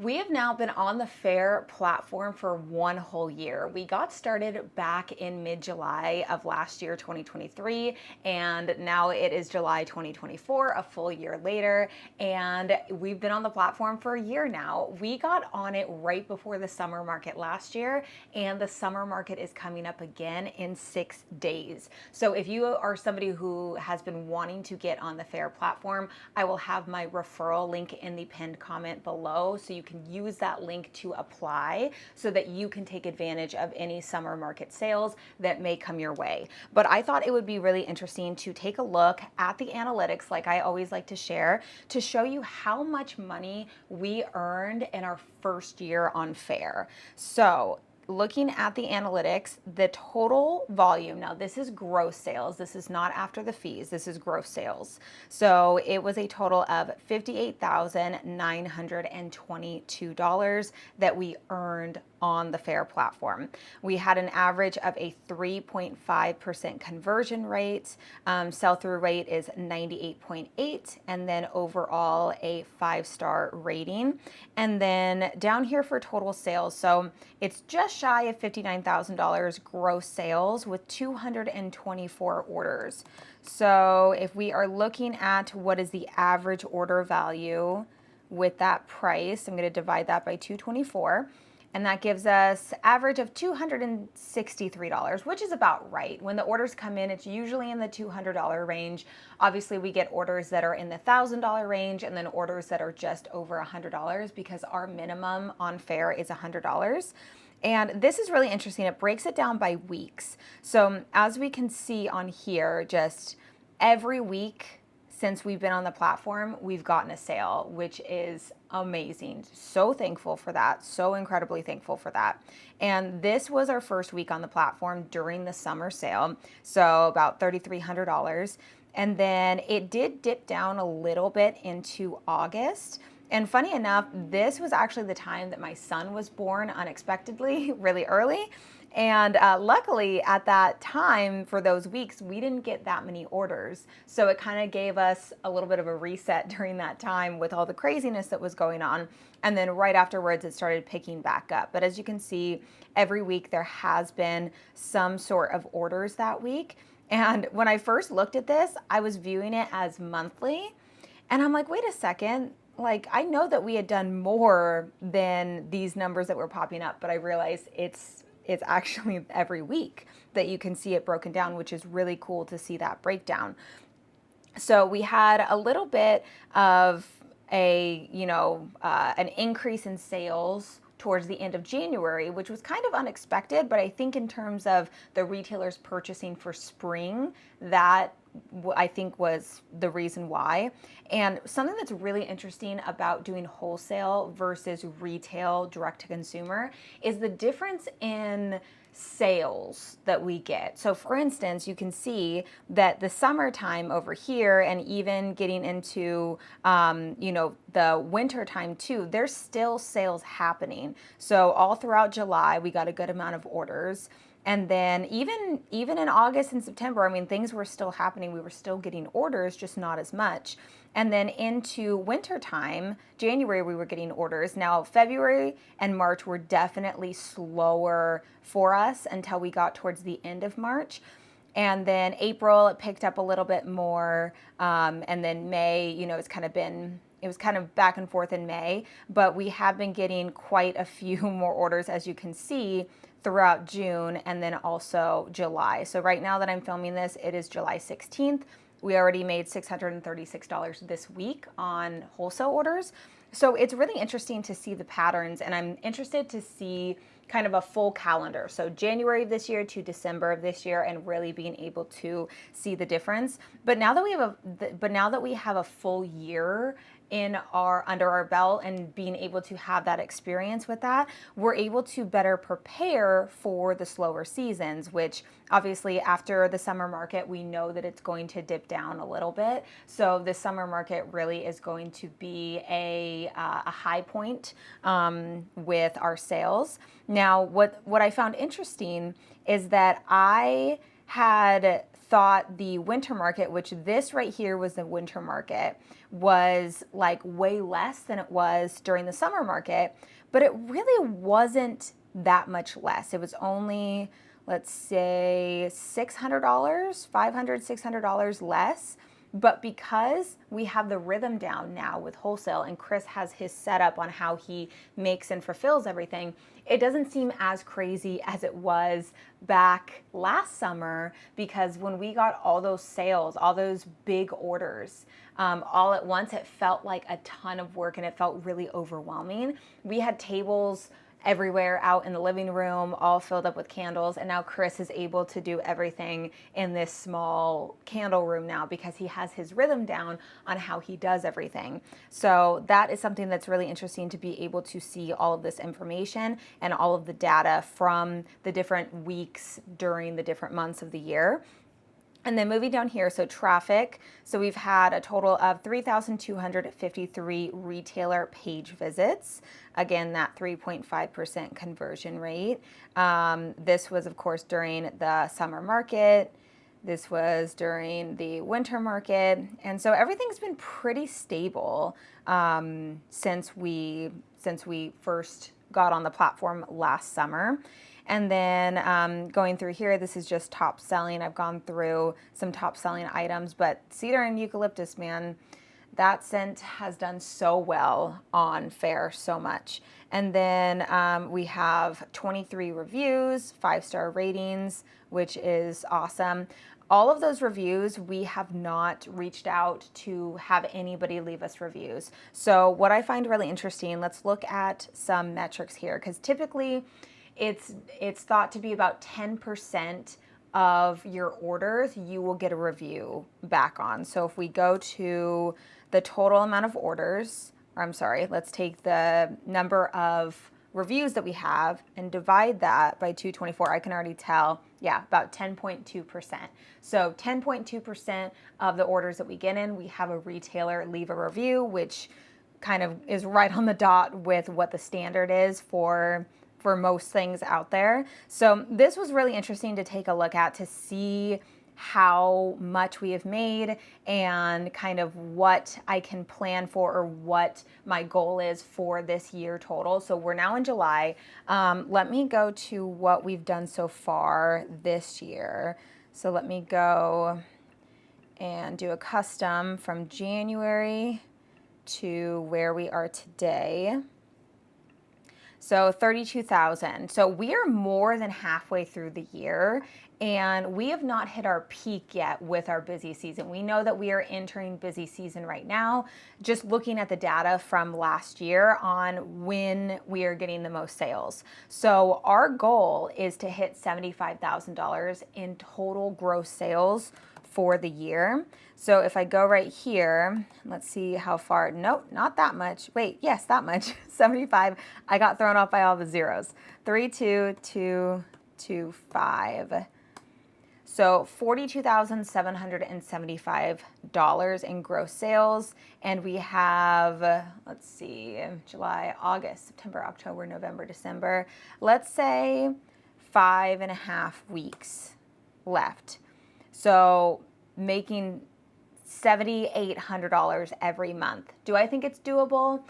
We have now been on the Faire platform for 1 whole year. We got started back in mid-July of last year, 2023, and now it is July 2024, a full year later, and we've been on the platform for a year now. We got on it right before the summer market last year, and the summer market is coming up again in 6 days. So if you are somebody who has been wanting to get on the Faire platform, I will have my referral link in the pinned comment below, so you can use that link to apply so that you can take advantage of any summer market sales that may come your way. But I thought it would be really interesting to take a look at the analytics, like I always like to share, to show you how much money we earned in our first year on Faire. So looking at the analytics, the total volume, now this is gross sales, this is not after the fees, this is gross sales. So it was a total of $58,922 that we earned on the Faire platform. We had an average of a 3.5% conversion rate. Sell-through rate is 98.8, and then overall a 5-star rating. And then down here for total sales, so it's just shy of $59,000 gross sales with 224 orders. So if we are looking at what is the average order value with that price, I'm going to divide that by 224. And that gives us average of $263, which is about right. When the orders come in, it's usually in the $200 range. Obviously, we get orders that are in the $1,000 range and then orders that are just over $100 because our minimum on Faire is $100. And this is really interesting. It breaks it down by weeks. So as we can see on here, just every week since we've been on the platform, we've gotten a sale, which is amazing. So thankful for that. So incredibly thankful for that. And this was our first week on the platform during the summer sale. So about $3,300. And then it did dip down a little bit into August. And funny enough, this was actually the time that my son was born unexpectedly, really early. And luckily at that time, for those weeks, we didn't get that many orders. So it kind of gave us a little bit of a reset during that time with all the craziness that was going on. And then right afterwards, it started picking back up. But as you can see, every week there has been some sort of orders that week. And when I first looked at this, I was viewing it as monthly. And I'm like, wait a second. Like, I know that we had done more than these numbers that were popping up, but I realized it's actually every week that you can see it broken down, which is really cool to see that breakdown. So we had a little bit of an increase in sales towards the end of January, which was kind of unexpected, but I think in terms of the retailers purchasing for spring, that I think was the reason why. And something that's really interesting about doing wholesale versus retail direct to consumer is the difference in sales that we get. So for instance, you can see that the summertime over here and even getting into, the winter time too, there's still sales happening. So all throughout July, we got a good amount of orders. And then even in August and September, I mean, things were still happening. We were still getting orders, just not as much. And then into winter time, January, we were getting orders. Now, February and March were definitely slower for us until we got towards the end of March. And then April, it picked up a little bit more. And then May, it was kind of back and forth in May, but we have been getting quite a few more orders, as you can see, throughout June and then also July. So right now that I'm filming this, it is July 16th. We already made $636 this week on wholesale orders. So it's really interesting to see the patterns, and I'm interested to see kind of a full calendar. So January of this year to December of this year, and really being able to see the difference. But now that we have a full year under our belt and being able to have that experience with that, we're able to better prepare for the slower seasons, which obviously after the summer market, we know that it's going to dip down a little bit. So the summer market really is going to be a high point with our sales. Now, what I found interesting is that I had thought the winter market, which this right here was the winter market, was like way less than it was during the summer market, but it really wasn't that much less. It was only, let's say, $600, $500, $600 less. But because we have the rhythm down now with Wholesale and Chris has his setup on how he makes and fulfills everything, it doesn't seem as crazy as it was back last summer, because when we got all those sales, all those big orders, all at once, it felt like a ton of work and it felt really overwhelming. We had tables everywhere out in the living room, all filled up with candles. And now Chris is able to do everything in this small candle room now because he has his rhythm down on how he does everything. So that is something that's really interesting, to be able to see all of this information and all of the data from the different weeks during the different months of the year. And then moving down here, so traffic. So we've had a total of 3,253 retailer page visits. Again, that 3.5% conversion rate. This was, of course, during the summer market. This was during the winter market. And so everything's been pretty stable since we first got on the platform last summer. And then going through here, this is just top selling. I've gone through some top selling items, but cedar and eucalyptus, man, that scent has done so well on Faire, so much. And then we have 23 reviews, 5-star ratings, which is awesome. All of those reviews, we have not reached out to have anybody leave us reviews. So what I find really interesting, let's look at some metrics here, because typically it's thought to be about 10% of your orders you will get a review back on. So if we go to the total amount of orders, or I'm sorry, let's take the number of reviews that we have and divide that by 224, I can already tell, yeah, about 10.2%. So 10.2% of the orders that we get in, we have a retailer leave a review, which kind of is right on the dot with what the standard is for most things out there. So this was really interesting to take a look at, to see how much we have made and kind of what I can plan for, or what my goal is for this year total. So we're now in July. Let me go to what we've done so far this year. So let me go and do a custom from January to where we are today. So 32,000. So we are more than halfway through the year, and we have not hit our peak yet with our busy season. We know that we are entering busy season right now, just looking at the data from last year on when we are getting the most sales. So our goal is to hit $75,000 in total gross sales for the year. So if I go right here, let's see how far. Nope, not that much. Wait, yes, that much. 75. I got thrown off by all the zeros. 32225. So $42,775 in gross sales. And we have, let's see, July, August, September, October, November, December. Let's say 5.5 weeks left. So making $7,800 every month. Do I think it's doable?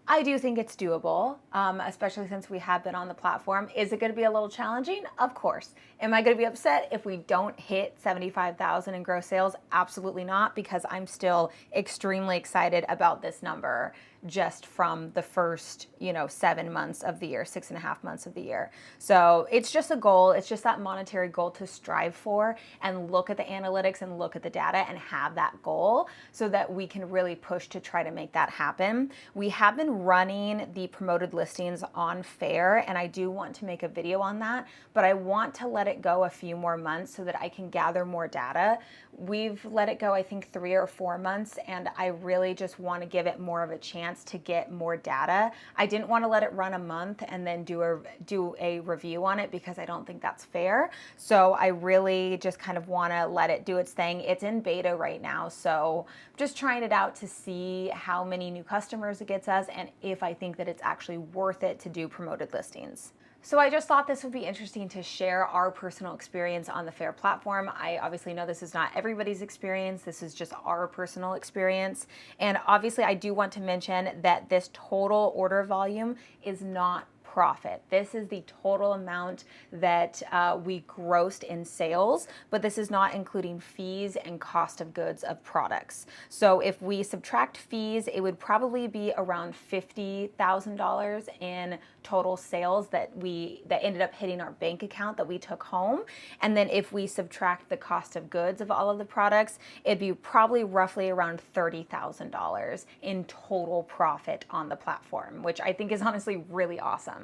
I do think it's doable, especially since we have been on the platform. Is it going to be a little challenging? Of course. Am I going to be upset if we don't hit 75,000 in gross sales? Absolutely not, because I'm still extremely excited about this number just from the first, 7 months of the year, 6.5 months of the year. So it's just a goal. It's just that monetary goal to strive for, and look at the analytics and look at the data and have that goal so that we can really push to try to make that happen. We have been running the promoted listings on Faire, and I do want to make a video on that, but I want to let it go a few more months so that I can gather more data. We've let it go, I think, 3 or 4 months, and I really just want to give it more of a chance to get more data. I didn't want to let it run a month and then do a review on it, because I don't think that's fair. So I really just kind of want to let it do its thing. It's in beta right now, so just trying it out to see how many new customers it gets us, and if I think that it's actually worth it to do promoted listings. So I just thought this would be interesting to share our personal experience on the Faire platform. I obviously know this is not everybody's experience. This is just our personal experience. And obviously I do want to mention that this total order volume is not profit. This is the total amount that we grossed in sales, but this is not including fees and cost of goods of products. So if we subtract fees, it would probably be around $50,000 in total sales that ended up hitting our bank account that we took home. And then if we subtract the cost of goods of all of the products, it'd be probably roughly around $30,000 in total profit on the platform, which I think is honestly really awesome.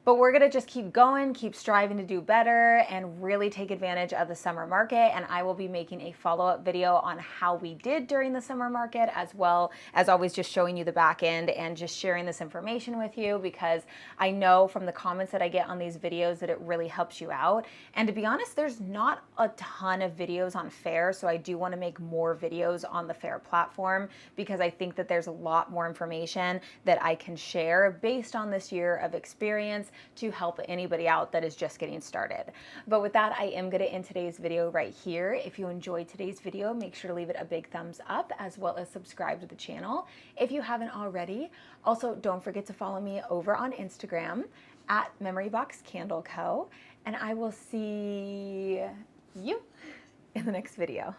But we're gonna just keep going, keep striving to do better, and really take advantage of the summer market. And I will be making a follow-up video on how we did during the summer market, as well as always just showing you the back end and just sharing this information with you, because I know from the comments that I get on these videos that it really helps you out. And to be honest, there's not a ton of videos on Faire, so I do want to make more videos on the Faire platform, because I think that there's a lot more information that I can share based on this year of experience to help anybody out that is just getting started. But with that, I am going to end today's video right here. If you enjoyed today's video, make sure to leave it a big thumbs up, as well as subscribe to the channel if you haven't already. Also, don't forget to follow me over on Instagram at MemoryBoxCandleCo, and I will see you in the next video.